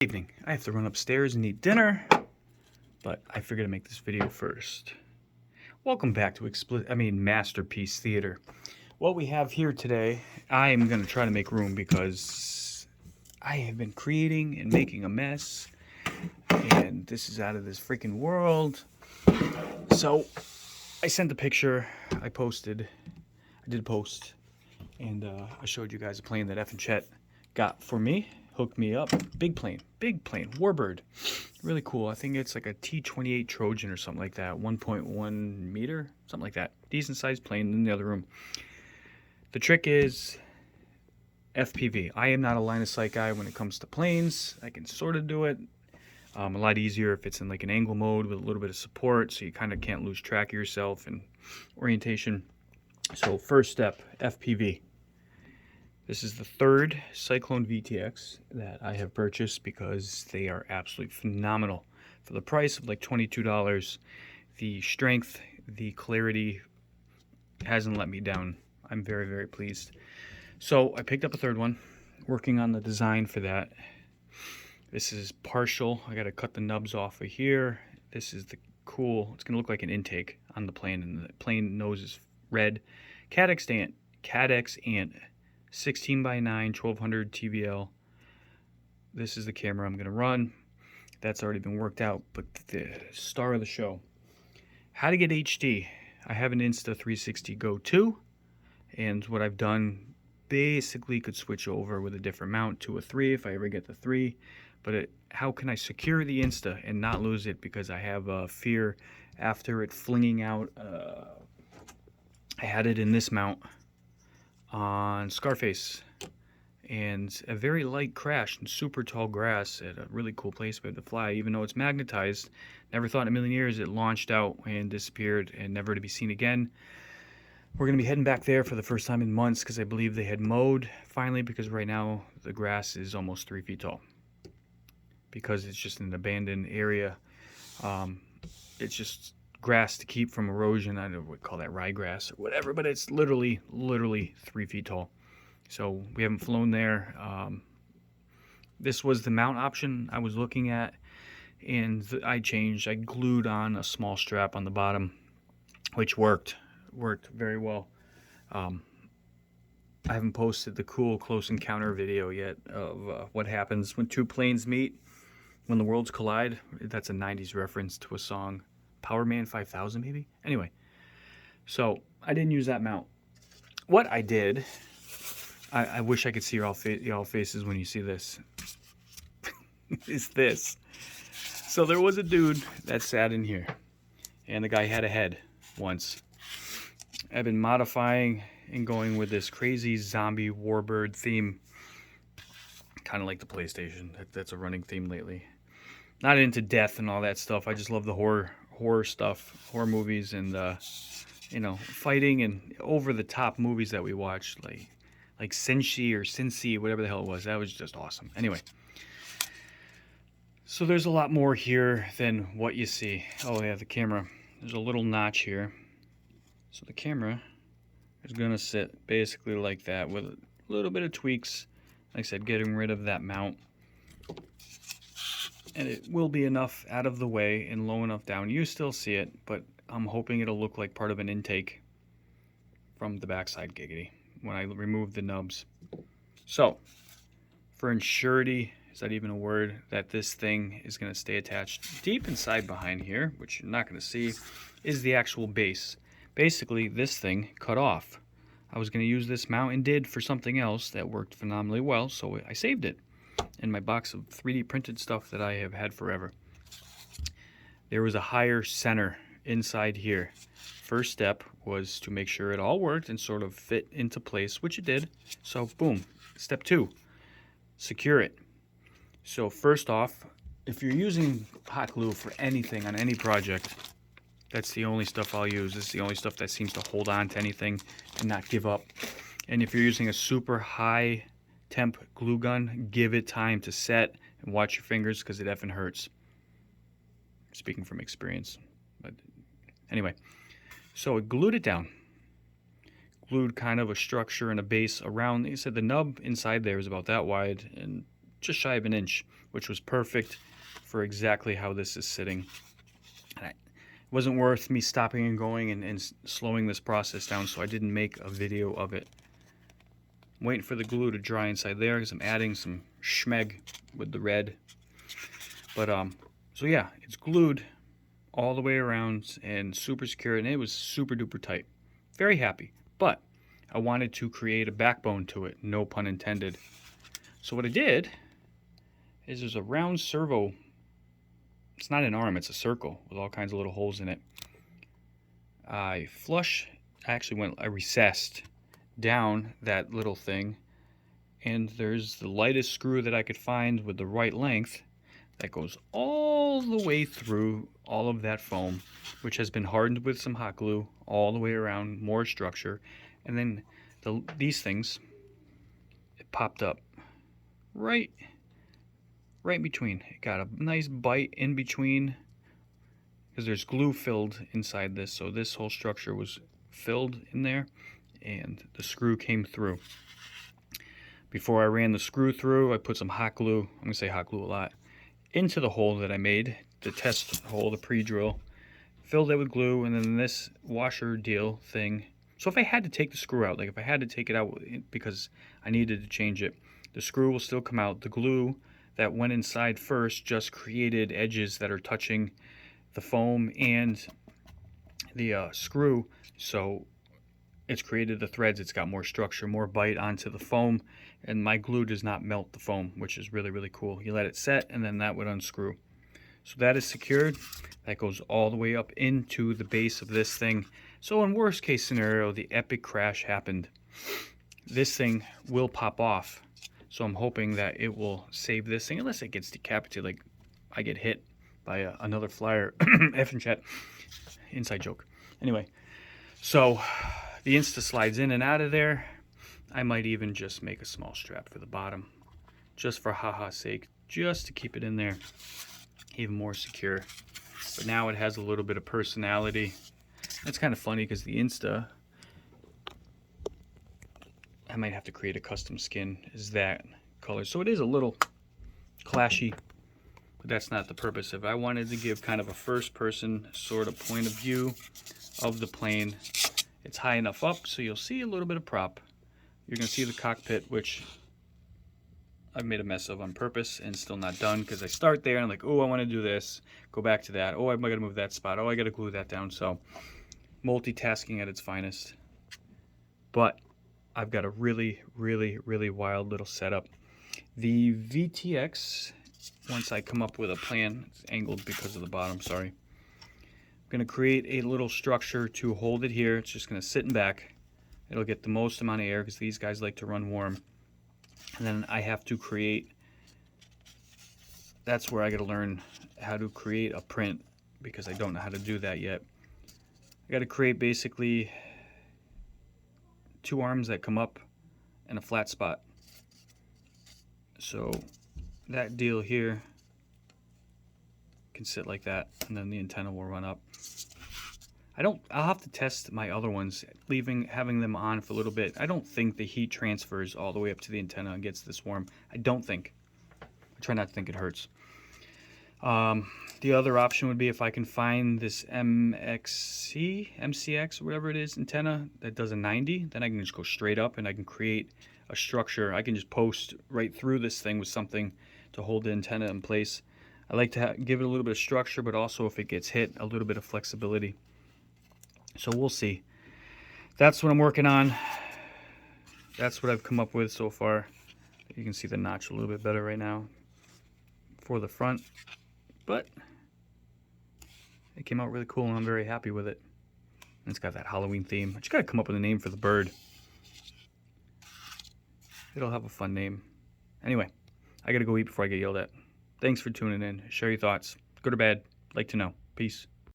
Evening. I have to run upstairs and eat dinner, but I figured to make this video first. Welcome back to Masterpiece Theater. What we have here today, I am going to try to make room because I have been creating and making a mess, and this is out of this freaking world. So I sent a picture, I did post, and I showed you guys a plane that Effin Chet got for me. Hooked me up. Big plane, warbird. Really cool. I think it's like a T-28 Trojan or something like that. 1.1 meter, something like that. Decent sized plane in the other room. The trick is FPV. I am not a line of sight guy when it comes to planes. I can sort of do it. A lot easier if it's in like an angle mode with a little bit of support, so you kind of can't lose track of yourself and orientation. So first step, FPV. This is the third Cyclone VTX that I have purchased because they are absolutely phenomenal. For the price of like $22, the strength, the clarity hasn't let me down. I'm very, very pleased. So I picked up a third one, working on the design for that. This is partial. I got to cut the nubs off of here. This is the cool, it's going to look like an intake on the plane, and the plane nose is red. Cadex Ant. 16 by 9, 1200 TVL. This is the camera I'm going to run. That's already been worked out, but the star of the show. How to get HD. I have an Insta 360 Go 2, and what I've done basically could switch over with a different mount to a 3 if I ever get the 3, but how can I secure the Insta and not lose it, because I have a fear after it flinging out. I had it in this mount on Scarface, and a very light crash in super tall grass at a really cool place we had to fly. Even though it's magnetized, never thought in a million years it launched out and disappeared and never to be seen again. We're going to be heading back there for the first time in months because I believe they had mowed finally, because right now the grass is almost 3 feet tall because it's just an abandoned area. It's just grass to keep from erosion. I don't know what we call that, ryegrass or whatever, but it's literally 3 feet tall. So we haven't flown there. This was the mount option I was looking at, and I glued on a small strap on the bottom, which worked very well. I haven't posted the cool close encounter video yet of what happens when two planes meet, when the worlds collide. That's a 90s reference to a song, Power Man 5000 maybe? Anyway, so I didn't use that mount. What I did, I wish I could see y'all faces when you see this, is this. So there was a dude that sat in here, and the guy had a head once. I've been modifying and going with this crazy zombie warbird theme, kind of like the PlayStation. That's a running theme lately. Not into death and all that stuff. I just love the horror stuff, horror movies, and fighting and over the top movies that we watched, like Cincy, whatever the hell it was. That was just awesome. Anyway, so there's a lot more here than what you see. Oh yeah, the camera. There's a little notch here, so the camera is gonna sit basically like that with a little bit of tweaks. Like I said, getting rid of that mount. And it will be enough out of the way and low enough down. You still see it, but I'm hoping it'll look like part of an intake from the backside, giggity, when I remove the nubs. So, for ensurety, is that even a word, that this thing is going to stay attached deep inside behind here, which you're not going to see, is the actual base. Basically, this thing cut off. I was going to use this mount and did for something else that worked phenomenally well, so I saved it in my box of 3D printed stuff that I have had forever. There was a higher center inside here. First step was to make sure it all worked and sort of fit into place, which it did. So boom. Step 2, secure it. So first off, if you're using hot glue for anything on any project, that's the only stuff I'll use. This is the only stuff that seems to hold on to anything and not give up. And if you're using a super high temp glue gun, give it time to set and watch your fingers, because it effing hurts. Speaking from experience. But anyway, so I glued it down. Glued kind of a structure and a base around. He said the nub inside there is about that wide, and just shy of an inch, which was perfect for exactly how this is sitting. And it wasn't worth me stopping and going and slowing this process down, so I didn't make a video of it. I'm waiting for the glue to dry inside there because I'm adding some schmeg with the red. But so yeah, it's glued all the way around and super secure, and it was super duper tight. Very happy. But I wanted to create a backbone to it, no pun intended. So what I did is there's a round servo. It's not an arm, it's a circle with all kinds of little holes in it. I recessed down that little thing, and there's the lightest screw that I could find with the right length that goes all the way through all of that foam, which has been hardened with some hot glue all the way around, more structure. And then these things, it popped up right in between. It got a nice bite in between because there's glue filled inside this, so this whole structure was filled in there, and the screw came through. Before I ran the screw through, I put some hot glue, I'm gonna say hot glue a lot, into the hole that I made, the test hole, the pre-drill, filled it with glue, and then this washer deal thing. So if I had to take the screw out, like if I had to take it out because I needed to change it, the screw will still come out. The glue that went inside first just created edges that are touching the foam and the screw, so it's created the threads. It's got more structure, more bite onto the foam, and my glue does not melt the foam, which is really, really cool. You let it set, and then that would unscrew. So that is secured. That goes all the way up into the base of this thing. So in worst case scenario, the epic crash happened, this thing will pop off. So I'm hoping that it will save this thing, unless it gets decapitated, like I get hit by another flyer. Effin chet. Inside joke. Anyway, so the Insta slides in and out of there. I might even just make a small strap for the bottom, just for haha's sake, just to keep it in there even more secure. But now it has a little bit of personality. It's kind of funny because the Insta, I might have to create a custom skin, is that color. So it is a little clashy, but that's not the purpose of it. I wanted to give kind of a first person sort of point of view of the plane. It's high enough up so you'll see a little bit of prop. You're going to see the cockpit, which I've made a mess of on purpose and still not done, because I start there and I'm like, oh, I want to do this, go back to that, oh, I got to move that spot, oh, I got to glue that down. So multitasking at its finest. But I've got a really, really, really wild little setup. The VTX, once I come up with a plan, it's angled because of the bottom, sorry. I'm going to create a little structure to hold it here. It's just going to sit in back. It'll get the most amount of air because these guys like to run warm. And then I have to create, that's where I got to learn how to create a print, because I don't know how to do that yet. I got to create basically two arms that come up and a flat spot. So that deal here can sit like that, and then the antenna will run up. I'll have to test my other ones, having them on for a little bit. I don't think the heat transfers all the way up to the antenna and gets this warm. I don't think. I try not to think it hurts. The other option would be if I can find this MCX, whatever it is, antenna that does a 90, then I can just go straight up and I can create a structure. I can just post right through this thing with something to hold the antenna in place. I like to give it a little bit of structure, but also if it gets hit, a little bit of flexibility. So we'll see. That's what I'm working on. That's what I've come up with so far. You can see the notch a little bit better right now for the front, but it came out really cool and I'm very happy with it. And it's got that Halloween theme. I just gotta come up with a name for the bird. It'll have a fun name. Anyway, I gotta go eat before I get yelled at. Thanks for tuning in. Share your thoughts. Good or bad, like to know. Peace.